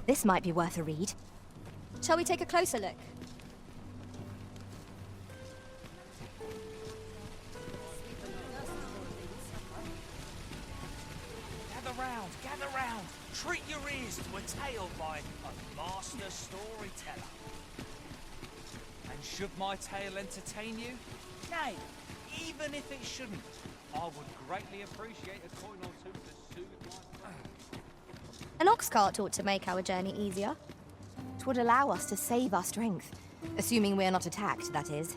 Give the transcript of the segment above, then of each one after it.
This might be worth a read. Shall we take a closer look? Gather round. Treat your ears to a tale by a master storyteller. And should my tale entertain you? Nay, even if it shouldn't, I would greatly appreciate a coin or two to soothe my brain. An ox cart ought to make our journey easier. It would allow us to save our strength, assuming we're not attacked, that is.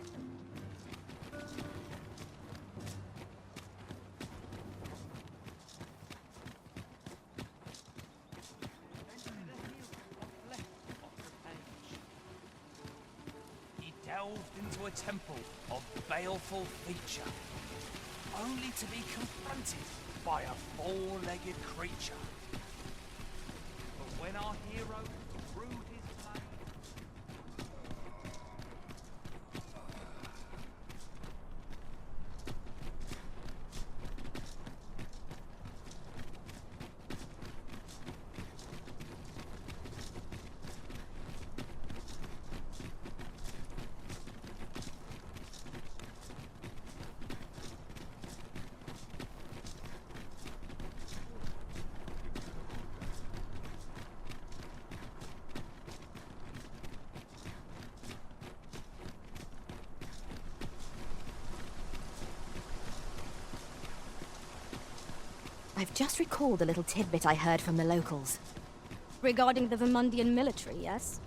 Into a temple of baleful feature, only to be confronted by a four-legged creature. But when our hero threw his blade... I've just recalled a little tidbit I heard from the locals. Regarding the Vermundian military, yes?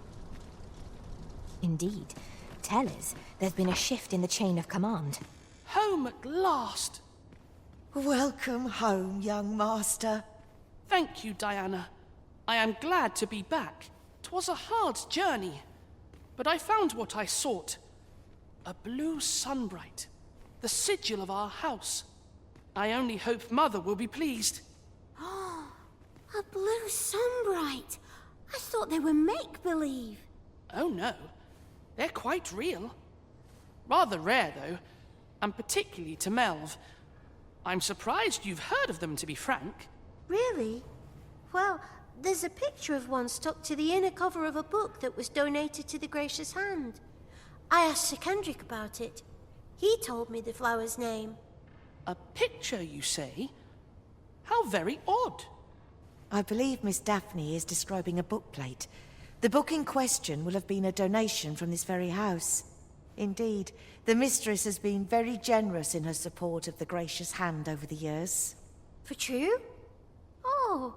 Indeed. Tell us, there's been a shift in the chain of command. Home at last! Welcome home, young master. Thank you, Diana. I am glad to be back. 'Twas a hard journey, but I found what I sought. A blue sunbright, the sigil of our house. I only hope Mother will be pleased. Oh, a blue sunbright. I thought they were make-believe. Oh no, they're quite real. Rather rare, though, and particularly to Melv. I'm surprised you've heard of them, to be frank. Really? Well, there's a picture of one stuck to the inner cover of a book that was donated to the Gracious Hand. I asked Sir Kendrick about it. He told me the flower's name. A picture, you say? How very odd. I believe Miss Daphne is describing a bookplate. The book in question will have been a donation from this very house. Indeed, the mistress has been very generous in her support of the Gracious Hand over the years. For true? Oh,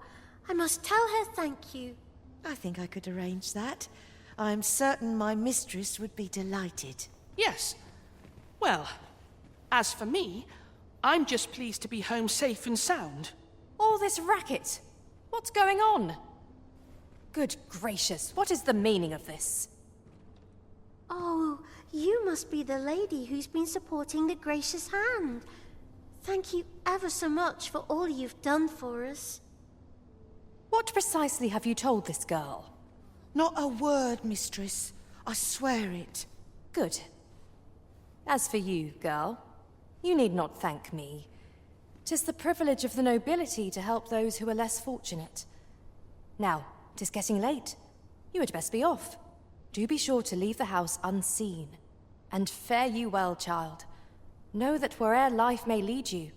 I must tell her thank you. I think I could arrange that. I'm certain my mistress would be delighted. Yes. Well, as for me, I'm just pleased to be home safe and sound. All this racket! What's going on? Good gracious, what is the meaning of this? Oh, you must be the lady who's been supporting the Gracious Hand. Thank you ever so much for all you've done for us. What precisely have you told this girl? Not a word, mistress. I swear it. Good. As for you, girl, you need not thank me. 'Tis the privilege of the nobility to help those who are less fortunate. Now, 'tis getting late. You had best be off. Do be sure to leave the house unseen. And fare you well, child. Know that where'er life may lead you,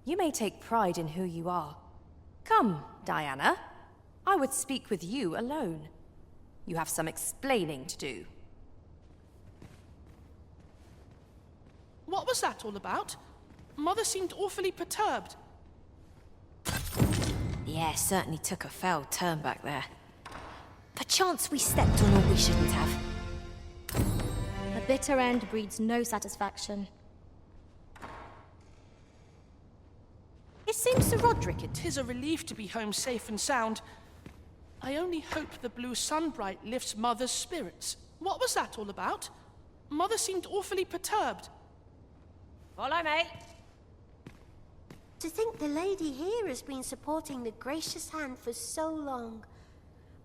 you may take pride in who you are. Come, Diana. I would speak with you alone. You have some explaining to do. What was that all about? Mother seemed awfully perturbed. Yeah, certainly took a foul turn back there. Perchance we stepped on all we shouldn't have. A bitter end breeds no satisfaction. It seems Sir Roderick, it is a relief to be home safe and sound. I only hope the blue sunbright lifts Mother's spirits. What was that all about? Mother seemed awfully perturbed. Follow me. To think the lady here has been supporting the Gracious Hand for so long.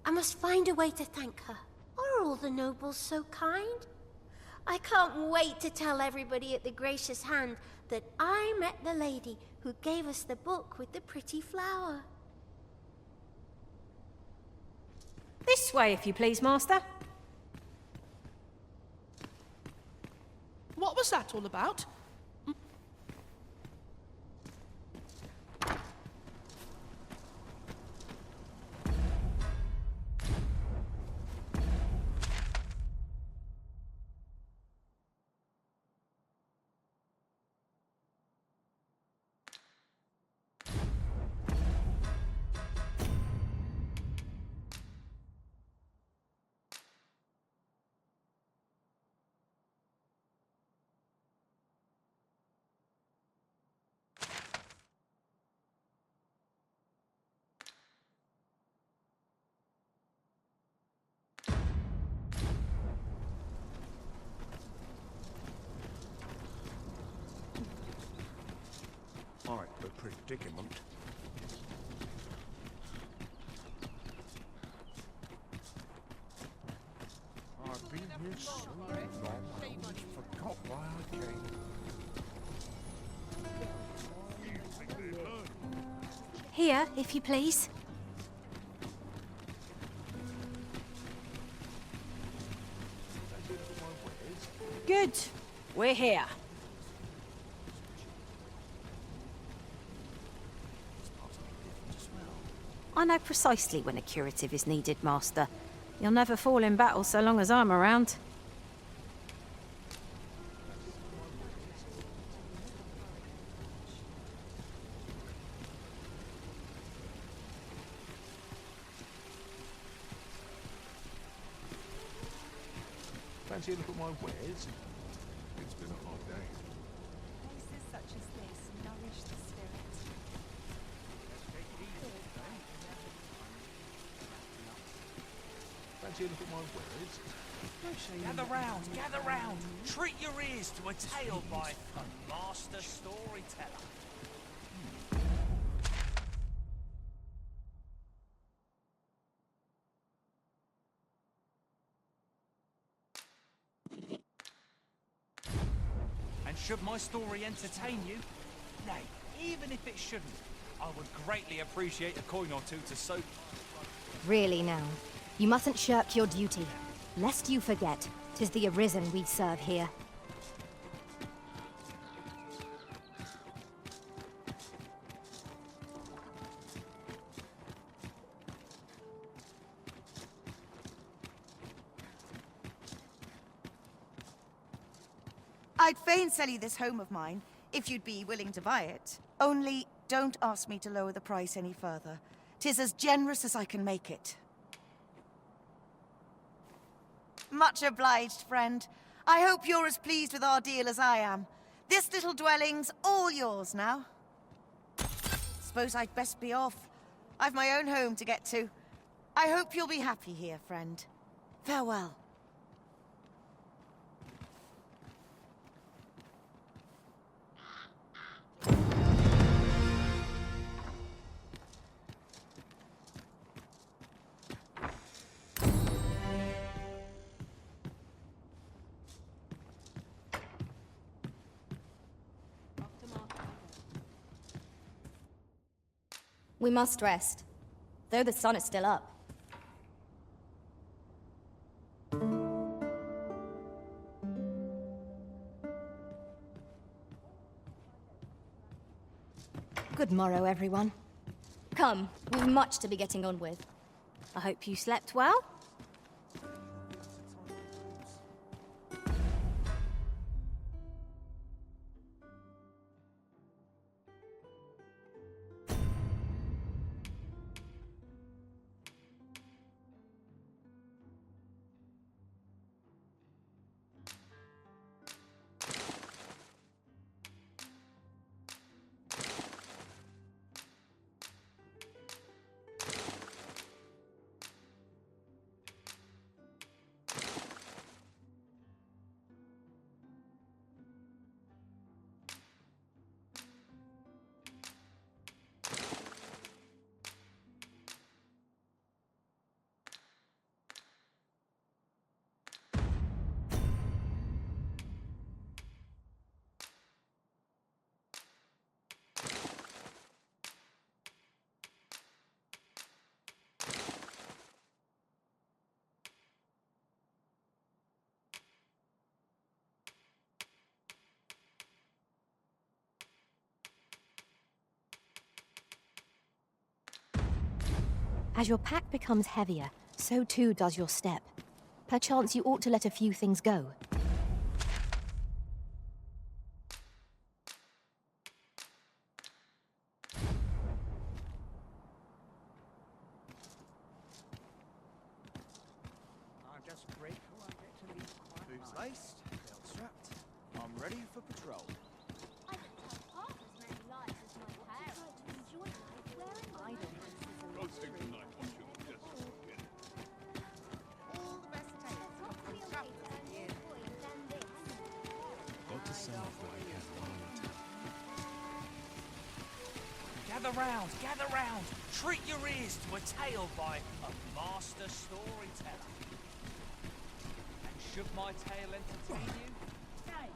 I must find a way to thank her. Are all the nobles so kind? I can't wait to tell everybody at the Gracious Hand that I met the lady who gave us the book with the pretty flower. This way, if you please, Master. What was that all about? Quite a predicament. I've been here so long, I almost forgot why I came. Here, if you please. Good. We're here. I know precisely when a curative is needed, Master. You'll never fall in battle so long as I'm around. Fancy a look at my wares? It's been a hard day. Places such as this nourish the spirit. Fancy a look at my wares? Gather round. Treat your ears to a tale by a master storyteller. And should my story entertain you, nay, even if it shouldn't, I would greatly appreciate a coin or two to soak. Really now, you mustn't shirk your duty. Lest you forget, 'tis the Arisen we serve here. I'd fain sell you this home of mine, if you'd be willing to buy it. Only, don't ask me to lower the price any further. 'Tis as generous as I can make it. Much obliged, friend. I hope you're as pleased with our deal as I am. This little dwelling's all yours now. Suppose I'd best be off. I've my own home to get to. I hope you'll be happy here, friend. Farewell. We must rest, though the sun is still up. Good morrow, everyone. Come, we've much to be getting on with. I hope you slept well. As your pack becomes heavier, so too does your step. Perchance you ought to let a few things go. Boots laced, belt strapped. I'm ready for patrol. I don't tell half as many lies as my parents. Enjoy life wearing idleness is a luxury. All the best tales come from travelers in the inn. Got to sell off what I can while I'm in town. Gather round! Treat your ears to a tale by a master storyteller. And should my tale entertain you? Nay,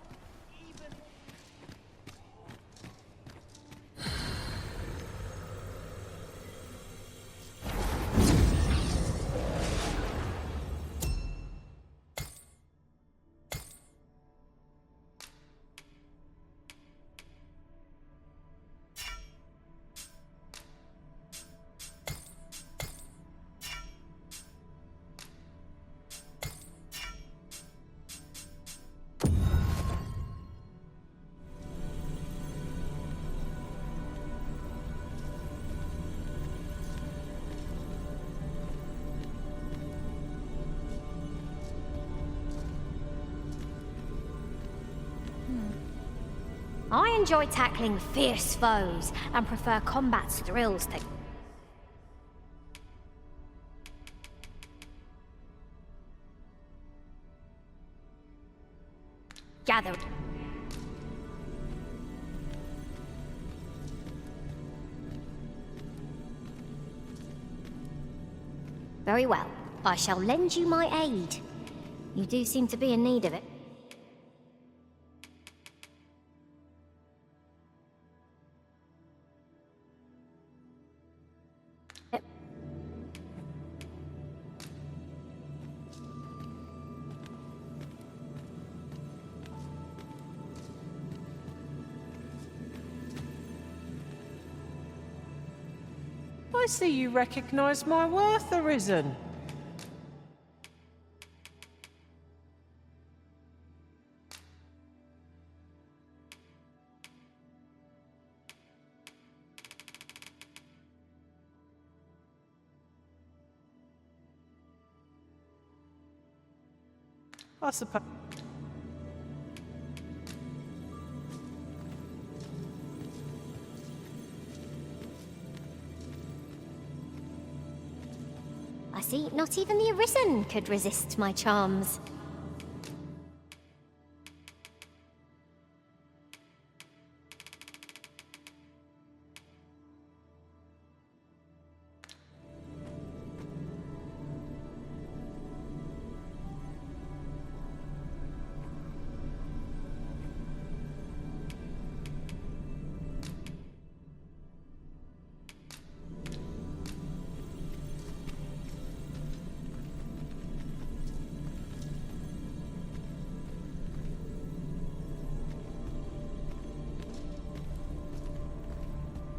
even... I enjoy tackling fierce foes and prefer combat's thrills to... gather. Very well. I shall lend you my aid. You do seem to be in need of it. I see you recognize my worth, Arisen. I suppose. I see not even the Arisen could resist my charms.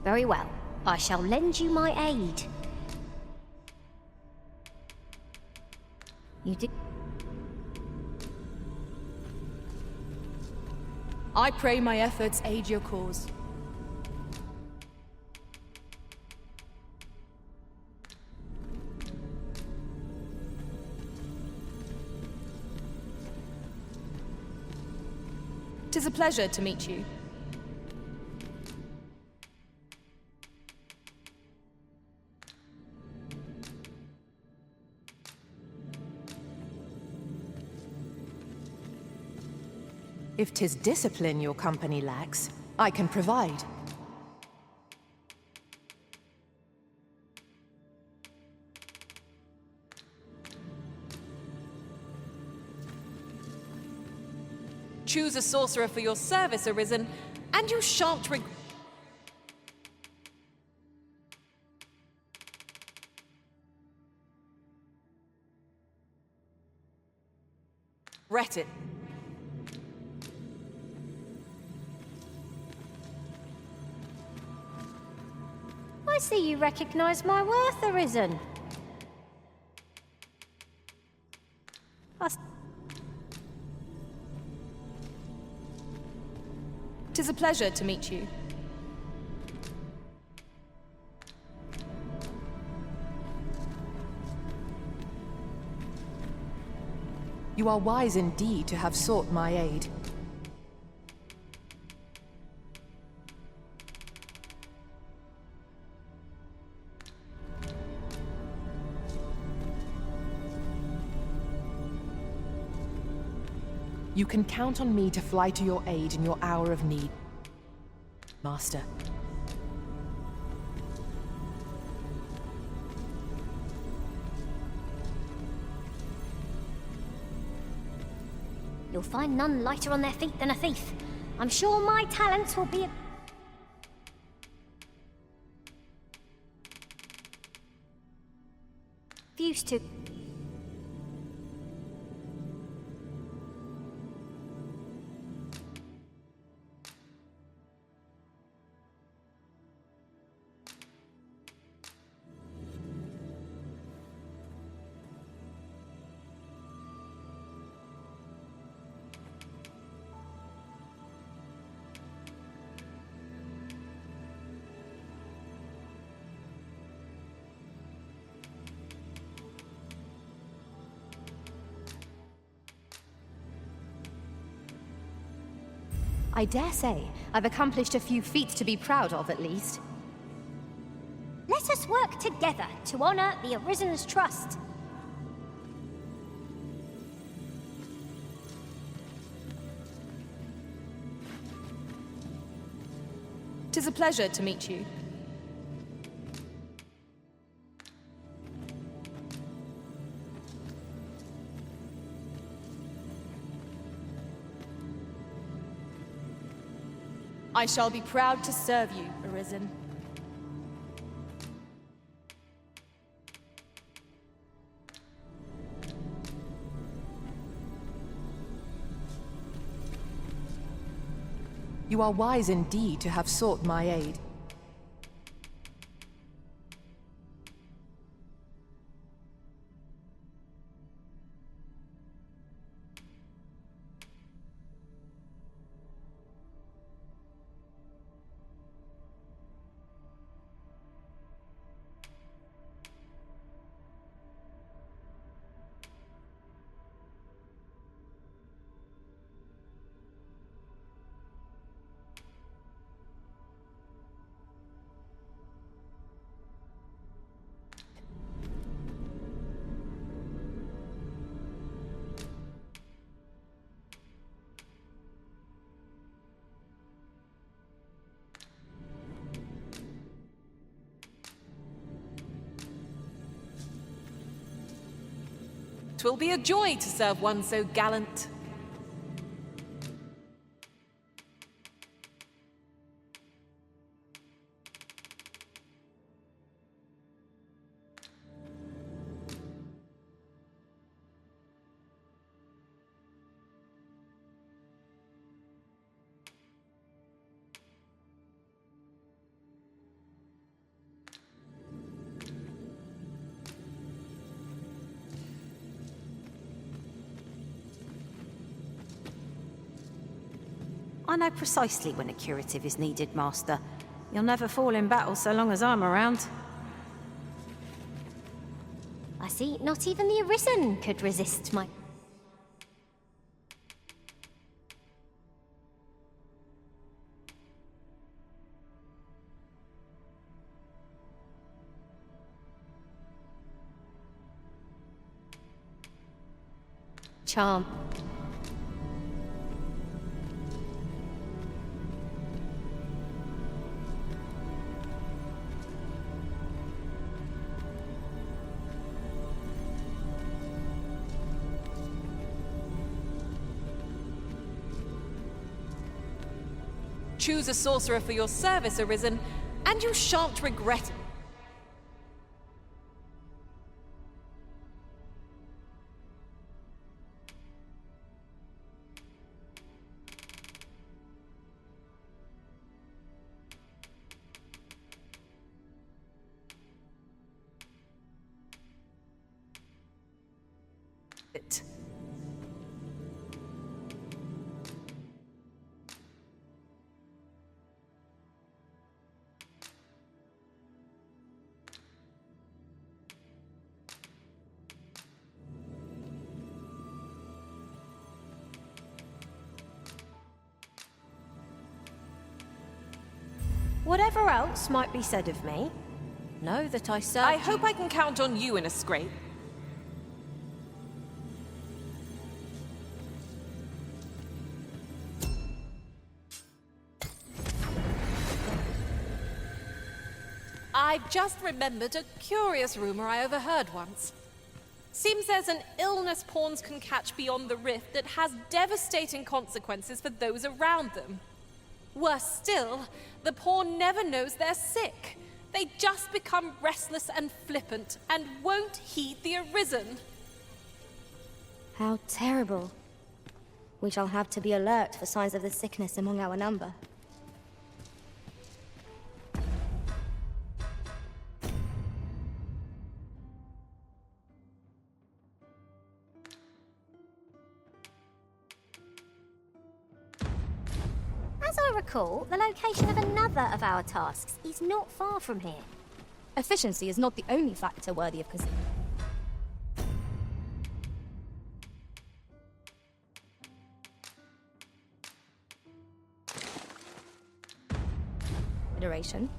Very well. I shall lend you my aid. You did... I pray my efforts aid your cause. Tis a pleasure to meet you. If 'tis discipline your company lacks, I can provide. Choose a sorcerer for your service, Arisen, and you shan't regret it. I see you recognize my worth, Arisen. 'Tis a pleasure to meet you. You are wise indeed to have sought my aid. You can count on me to fly to your aid in your hour of need, Master. You'll find none lighter on their feet than a thief. I'm sure my talents will be used to. I dare say I've accomplished a few feats to be proud of, at least. Let us work together to honor the Arisen's trust. Tis a pleasure to meet you. I shall be proud to serve you, Arisen. You are wise indeed to have sought my aid. "'Twill be a joy to serve one so gallant." I know precisely when a curative is needed, Master. You'll never fall in battle so long as I'm around. I see not even the Arisen could resist my... charm. Choose a sorcerer for your service, Arisen, and you shan't regret it. Whatever else might be said of me, know that I served I hope I can count on you in a scrape. I've just remembered a curious rumor I overheard once. Seems there's an illness pawns can catch beyond the rift that has devastating consequences for those around them. Worse still, the pawn never knows they're sick. They just become restless and flippant and won't heed the Arisen. How terrible. We shall have to be alert for signs of the sickness among our number. As I recall, the location of another of our tasks is not far from here. Efficiency is not the only factor worthy of consideration.